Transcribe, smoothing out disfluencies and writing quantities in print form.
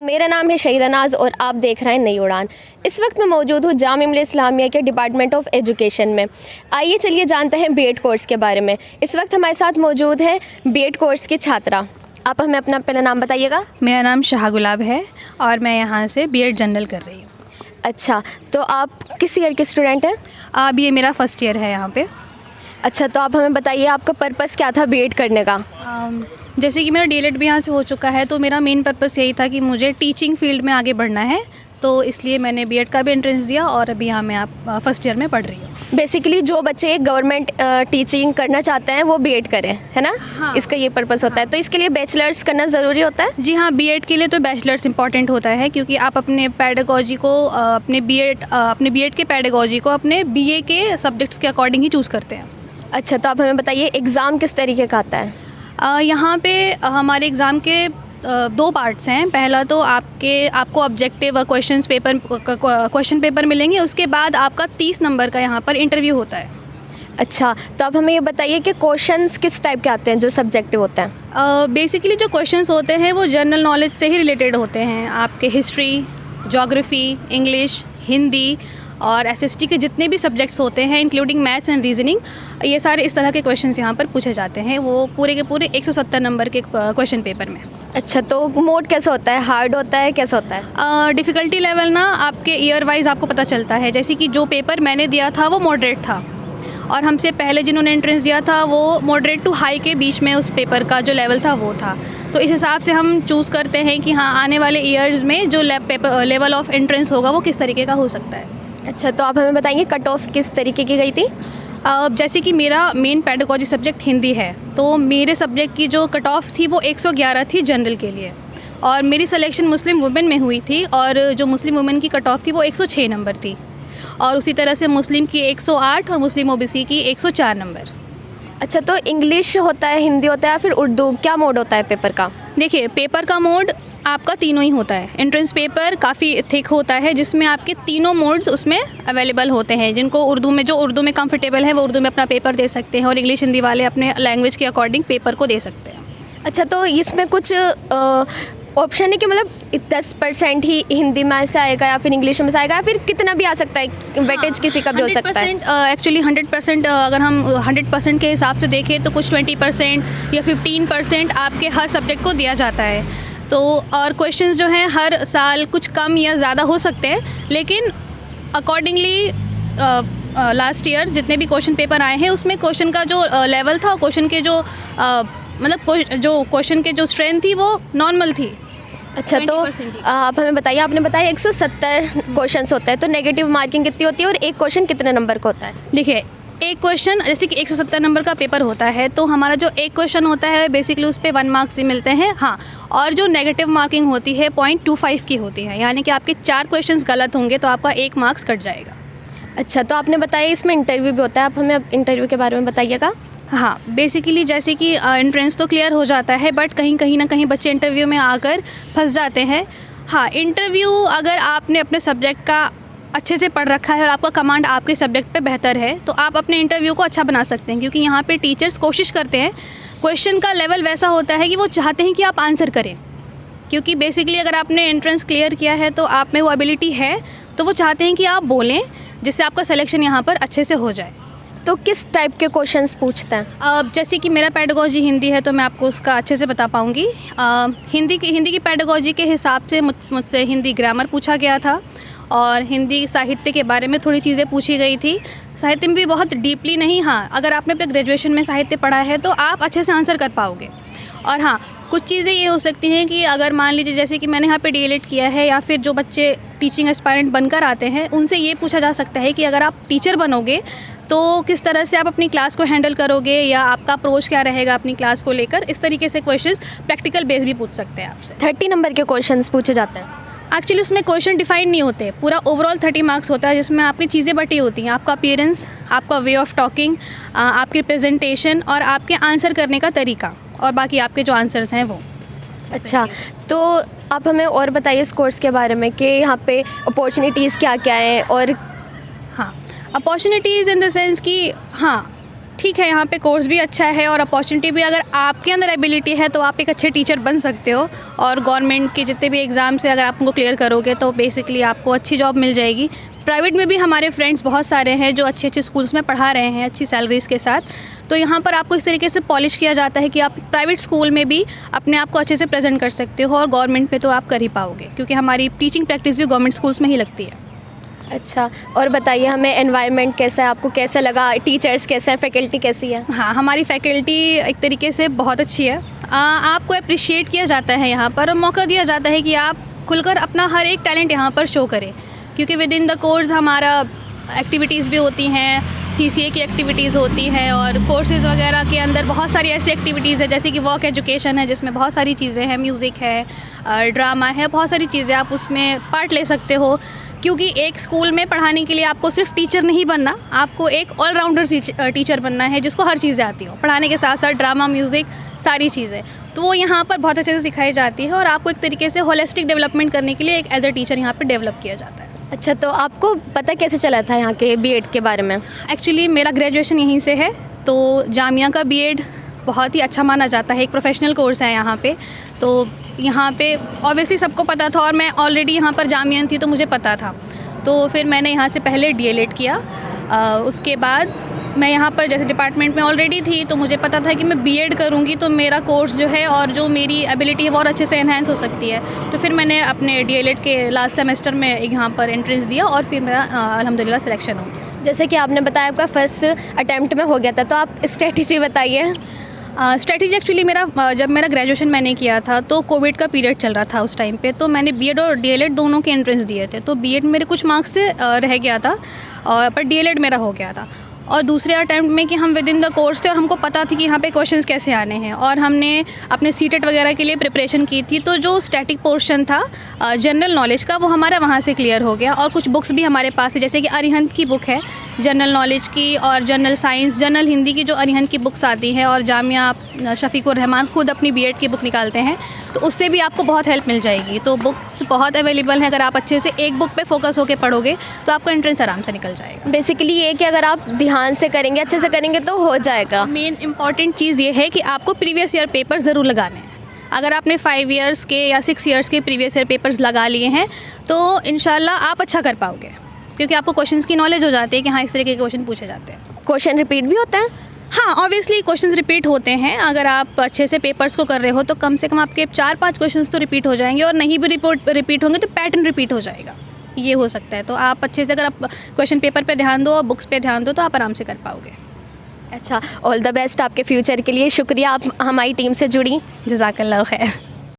मेरा नाम है शहीरा नाज और आप देख रहे हैं नई उड़ान। इस वक्त मैं मौजूद हूँ जामिया मिल्लिया इस्लामिया के डिपार्टमेंट ऑफ एजुकेशन में। आइए चलिए जानते हैं बीएड कोर्स के बारे में। इस वक्त हमारे साथ मौजूद है बीएड कोर्स की छात्रा। आप हमें अपना पहला नाम बताइएगा। मेरा नाम शाह गुलाब है और मैं यहाँ से बीएड जनरल कर रही हूँ। अच्छा, तो आप किस ईयर के स्टूडेंट हैं? अब ये मेरा फर्स्ट ईयर है यहाँ पे। अच्छा, तो आप हमें बताइए आपका पर्पस क्या था बीएड करने का? जैसे कि मेरा डीएलएड भी यहाँ से हो चुका है, तो मेरा मेन पर्पस यही था कि मुझे टीचिंग फील्ड में आगे बढ़ना है, तो इसलिए मैंने बीएड का भी एंट्रेंस दिया और अभी यहाँ मैं फर्स्ट ईयर में पढ़ रही हूँ। बेसिकली जो बच्चे गवर्नमेंट टीचिंग करना चाहते हैं वो बीएड करें, है ना? हाँ। इसका ये पर्पस होता है। तो इसके लिए बैचलर्स करना ज़रूरी होता है? जी हाँ, बीएड के लिए तो बैचलर्स इंपॉर्टेंट होता है, क्योंकि आप अपने पैडागोजी को अपने बीएड के पैडागोजी को अपने बीए के सब्जेक्ट्स के अकॉर्डिंग ही चूज़ करते हैं। अच्छा, तो आप हमें बताइए एग्ज़ाम किस तरीके का आता है? यहाँ पे हमारे एग्ज़ाम के दो पार्ट्स हैं। पहला तो आपको ऑब्जेक्टिव क्वेश्चन पेपर मिलेंगे, उसके बाद आपका 30 नंबर का यहाँ पर इंटरव्यू होता है। अच्छा, तो आप हमें ये बताइए कि क्वेश्चंस किस टाइप के आते हैं जो सब्जेक्टिव होते हैं? बेसिकली जो क्वेश्चंस होते हैं वो जनरल नॉलेज से ही रिलेटेड होते हैं। आपके हिस्ट्री, ज्योग्राफी, इंग्लिश, हिंदी और एसएसटी के जितने भी सब्जेक्ट्स होते हैं इंक्लूडिंग मैथ्स एंड रीजनिंग, ये सारे इस तरह के क्वेश्चंस यहाँ पर पूछे जाते हैं, वो पूरे के पूरे 170 नंबर के क्वेश्चन पेपर में। अच्छा, तो मोड कैसा होता है? हार्ड होता है, कैसा होता है? डिफ़िकल्टी लेवल ना आपके ईयर वाइज आपको पता चलता है। जैसे कि जो पेपर मैंने दिया था वो मॉडरेट था, और हमसे पहले जिन्होंने एंट्रेंस दिया था वो मॉडरेट टू हाई के बीच में उस पेपर का जो लेवल था वो था। तो इस हिसाब से हम चूज़ करते हैं कि हाँ, आने वाले ईयर्स में जो लेवल ऑफ एंट्रेंस होगा वो किस तरीके का हो सकता है। अच्छा, तो आप हमें बताएंगे कट ऑफ किस तरीके की गई थी? जैसे कि मेरा मेन पैडागोजी सब्जेक्ट हिंदी है, तो मेरे सब्जेक्ट की जो कट ऑफ थी वो 111 थी जनरल के लिए, और मेरी सिलेक्शन मुस्लिम वुमेन में हुई थी, और जो मुस्लिम वुमेन की कट ऑफ थी वो 106 नंबर थी, और उसी तरह से मुस्लिम की 108 और मुस्लिम ओबीसी की 104 नंबर। अच्छा, तो इंग्लिश होता है, हिंदी होता है या फिर उर्दू, क्या मोड होता है पेपर का? देखिए, पेपर का मोड आपका तीनों ही होता है। एंट्रेंस पेपर काफ़ी थिक होता है, जिसमें आपके तीनों मोड्स उसमें अवेलेबल होते हैं। जिनको उर्दू में कंफर्टेबल है वो उर्दू में अपना पेपर दे सकते हैं, और इंग्लिश हिंदी वाले अपने लैंग्वेज के अकॉर्डिंग पेपर को दे सकते हैं। अच्छा, तो इसमें कुछ ऑप्शन है कि मतलब 10% ही हिंदी में से आएगा या फिर इंग्लिश में से आएगा, या फिर कितना भी आ सकता है? वेटेज किसी का भी हो सकता है? एक्चुअली 100%, अगर हम 100% के हिसाब से देखें तो कुछ 20% या 15% आपके हर सब्जेक्ट को दिया जाता है। तो और क्वेश्चंस जो हैं हर साल कुछ कम या ज़्यादा हो सकते हैं, लेकिन अकॉर्डिंगली लास्ट ईयर जितने भी क्वेश्चन पेपर आए हैं उसमें क्वेश्चन का जो लेवल था, क्वेश्चन के जो क्वेश्चन के जो स्ट्रेंथ थी वो नॉर्मल थी। अच्छा, तो आप हमें बताइए, आपने बताया 170 क्वेश्चंस होते हैं, तो नेगेटिव मार्किंग कितनी होती है और एक क्वेश्चन कितने नंबर का होता है? देखिए, एक क्वेश्चन जैसे कि 170 नंबर का पेपर होता है, तो हमारा जो एक क्वेश्चन होता है बेसिकली उस पर 1 मार्क्स ही मिलते हैं। हाँ, और जो नेगेटिव मार्किंग होती है 0.25 की होती है, यानी कि आपके 4 क्वेश्चंस गलत होंगे तो आपका 1 मार्क्स कट जाएगा। अच्छा, तो आपने बताया इसमें इंटरव्यू भी होता है, आप हमें इंटरव्यू के बारे में बताइएगा। हाँ, बेसिकली जैसे कि एंट्रेंस तो क्लियर हो जाता है, बट कहीं ना कहीं बच्चे इंटरव्यू में आकर फंस जाते हैं। हाँ, इंटरव्यू अगर आपने अपने सब्जेक्ट का अच्छे से पढ़ रखा है और आपका कमांड आपके सब्जेक्ट पे बेहतर है, तो आप अपने इंटरव्यू को अच्छा बना सकते हैं, क्योंकि यहाँ पे टीचर्स कोशिश करते हैं, क्वेश्चन का लेवल वैसा होता है कि वो चाहते हैं कि आप आंसर करें, क्योंकि बेसिकली अगर आपने एंट्रेंस क्लियर किया है तो आप में वो एबिलिटी है, तो वो चाहते हैं कि आप बोलें, जिससे आपका सिलेक्शन यहाँ पर अच्छे से हो जाए। तो किस टाइप के क्वेश्चंस पूछते हैं? जैसे कि मेरा पैडागोजी हिंदी है, तो मैं आपको उसका अच्छे से बता पाऊँगी। हिंदी की पैडागोजी के हिसाब से मुझसे हिंदी ग्रामर पूछा गया था, और हिंदी साहित्य के बारे में थोड़ी चीज़ें पूछी गई थी। साहित्य में भी बहुत डीपली नहीं, हाँ, अगर आपने अपने ग्रेजुएशन में साहित्य पढ़ा है तो आप अच्छे से आंसर कर पाओगे। और हाँ, कुछ चीज़ें ये हो सकती हैं कि अगर मान लीजिए जैसे कि मैंने यहाँ पे डीएलएड किया है, या फिर जो बच्चे टीचिंग एस्पायरेंट बनकर आते हैं उनसे ये पूछा जा सकता है कि अगर आप टीचर बनोगे तो किस तरह से आप अपनी क्लास को हैंडल करोगे, या आपका अप्रोच क्या रहेगा अपनी क्लास को लेकर। इस तरीके से क्वेश्चंस प्रैक्टिकल बेस भी पूछ सकते हैं आपसे। 30 नंबर के क्वेश्चंस पूछे जाते हैं? एक्चुअली उसमें क्वेश्चन डिफाइन नहीं होते, पूरा ओवरऑल 30 मार्क्स होता है, जिसमें आपकी चीज़ें बटी होती हैं। आपका अपीयरेंस, आपका वे ऑफ टॉकिंग, आपकी प्रेजेंटेशन, और आपके आंसर करने का तरीका, और बाकी आपके जो आंसर्स हैं वो। अच्छा, तो आप हमें और बताइए इस कोर्स के बारे में कि यहाँ पे अपॉर्चुनिटीज़ क्या क्या हैं। और हाँ, अपॉर्चुनिटीज़ इन द सेंस कि हाँ, ठीक है, यहाँ पे कोर्स भी अच्छा है और अपॉर्चुनिटी भी, अगर आपके अंदर एबिलिटी है तो आप एक अच्छे टीचर बन सकते हो। और गवर्नमेंट के जितने भी एग्ज़ाम्स है अगर आप उनको क्लियर करोगे तो बेसिकली आपको अच्छी जॉब मिल जाएगी। प्राइवेट में भी हमारे फ्रेंड्स बहुत सारे हैं जो अच्छे अच्छे स्कूल्स में पढ़ा रहे हैं अच्छी सैलरीज़ के साथ। तो यहाँ पर आपको इस तरीके से पॉलिश किया जाता है कि आप प्राइवेट स्कूल में भी अपने आप को अच्छे से प्रेजेंट कर सकते हो और गवर्नमेंट में तो आप कर ही पाओगे, क्योंकि हमारी टीचिंग प्रैक्टिस भी गवर्नमेंट स्कूल्स में ही लगती है। अच्छा, और बताइए हमें एनवायरनमेंट कैसा है, आपको कैसा लगा, टीचर्स कैसे हैं, फैकल्टी कैसी है? हाँ, हमारी फैकल्टी एक तरीके से बहुत अच्छी है। आपको अप्रिशिएट किया जाता है यहाँ पर, मौका दिया जाता है कि आप खुलकर अपना हर एक टैलेंट यहाँ पर शो करें, क्योंकि विद इन द कोर्स हमारा एक्टिविटीज़ भी होती हैं, CCA की एक्टिविटीज़ होती हैं और कोर्सेज़ वगैरह के अंदर बहुत सारी ऐसी एक्टिविटीज़ है जैसे कि वर्क एजुकेशन है जिसमें बहुत सारी चीज़ें हैं, म्यूज़िक है, ड्रामा है, बहुत सारी चीज़ें आप उसमें पार्ट ले सकते हो। क्योंकि एक स्कूल में पढ़ाने के लिए आपको सिर्फ टीचर नहीं बनना, आपको एक ऑलराउंडर टीचर बनना है जिसको हर चीज़ें आती हो, पढ़ाने के साथ साथ ड्रामा, म्यूज़िक, सारी चीज़ें तो वो यहाँ पर बहुत अच्छे से सिखाई जाती है और आपको एक तरीके से होलिस्टिक डेवलपमेंट करने के लिए एक एज अ टीचर यहाँ पर डेवलप किया जाता है। अच्छा, तो आपको पता कैसे चला था यहाँ के बीएड के बारे में? एक्चुअली मेरा ग्रेजुएशन यहीं से है, तो जामिया का बीएड बहुत ही अच्छा माना जाता है, एक प्रोफेशनल कोर्स है यहाँ पे। तो यहाँ पे ऑब्वियसली सबको पता था और मैं ऑलरेडी यहाँ पर जामियन थी तो मुझे पता था। तो फिर मैंने यहाँ से पहले DLED किया, उसके बाद मैं यहाँ पर जैसे डिपार्टमेंट में ऑलरेडी थी तो मुझे पता था कि मैं बीएड करूँगी तो मेरा कोर्स जो है और जो मेरी एबिलिटी है वो और अच्छे से एनहांस हो सकती है। तो फिर मैंने अपने DLED के लास्ट सेमेस्टर में यहाँ पर एंट्रेंस दिया और फिर मेरा अल्हम्दुलिल्लाह सिलेक्शन हो गया। जैसे कि आपने बताया आपका फर्स्ट अटैम्प्ट में हो गया था, तो आप स्ट्रेटजी बताइए। स्ट्रेटजी एक्चुअली मेरा जब मेरा ग्रेजुएशन मैंने किया था तो कोविड का पीरियड चल रहा था उस टाइम पे, तो मैंने बीएड और DLED दोनों के एंट्रेंस दिए थे। तो बीएड मेरे कुछ मार्क्स से रह गया था और पर DLED मेरा हो गया था। और दूसरे अटैम्प्ट में कि हम विद इन द कोर्स थे और हमको पता थी कि यहाँ पे क्वेश्चंस कैसे आने हैं और हमने अपने सीटेट वगैरह के लिए प्रिपरेशन की थी। तो जो स्टैटिक पोर्शन था जनरल नॉलेज का वो हमारा वहाँ से क्लियर हो गया और कुछ बुक्स भी हमारे पास थी, जैसे कि अरिहंत की बुक है जनरल नॉलेज की और जनरल साइंस, जनरल हिंदी की जो अरिहंत की बुक्स आती हैं और जामिया शफीकुर रहमान खुद अपनी बीएड की बुक निकालते हैं, तो उससे भी आपको बहुत हेल्प मिल जाएगी। तो बुक्स बहुत अवेलेबल हैं, अगर आप अच्छे से एक बुक पे फोकस होकर पढ़ोगे तो आपका एंट्रेंस आराम से निकल जाएगा। बेसिकली ये कि अगर आप ध्यान से करेंगे, अच्छे से करेंगे तो हो जाएगा। मेन इंपॉर्टेंट चीज़ ये है कि आपको प्रीवियस ईयर पेपर ज़रूर लगाने हैं। अगर आपने 5 इयर्स के या 6 इयर्स के प्रीवियस ईयर पेपर्स लगा लिए हैं तो इंशाल्लाह आप अच्छा कर पाओगे, क्योंकि आपको क्वेश्चंस की नॉलेज हो जाती है कि हाँ इस तरह के क्वेश्चन पूछे जाते हैं। क्वेश्चन रिपीट भी होता है? हाँ, ऑब्वियसली क्वेश्चंस रिपीट होते हैं। अगर आप अच्छे से पेपर्स को कर रहे हो तो कम से कम आपके 4-5 क्वेश्चंस तो रिपीट हो जाएंगे और नहीं भी रिपीट होंगे तो पैटर्न रिपीट हो जाएगा, ये हो सकता है। तो आप अच्छे से अगर आप क्वेश्चन पेपर पे ध्यान दो और बुक्स पे ध्यान दो तो आप आराम से कर पाओगे। अच्छा, ऑल द बेस्ट आपके फ्यूचर के लिए। शुक्रिया आप हमारी टीम से जुड़ी। जज़ाकल्लाह खैर।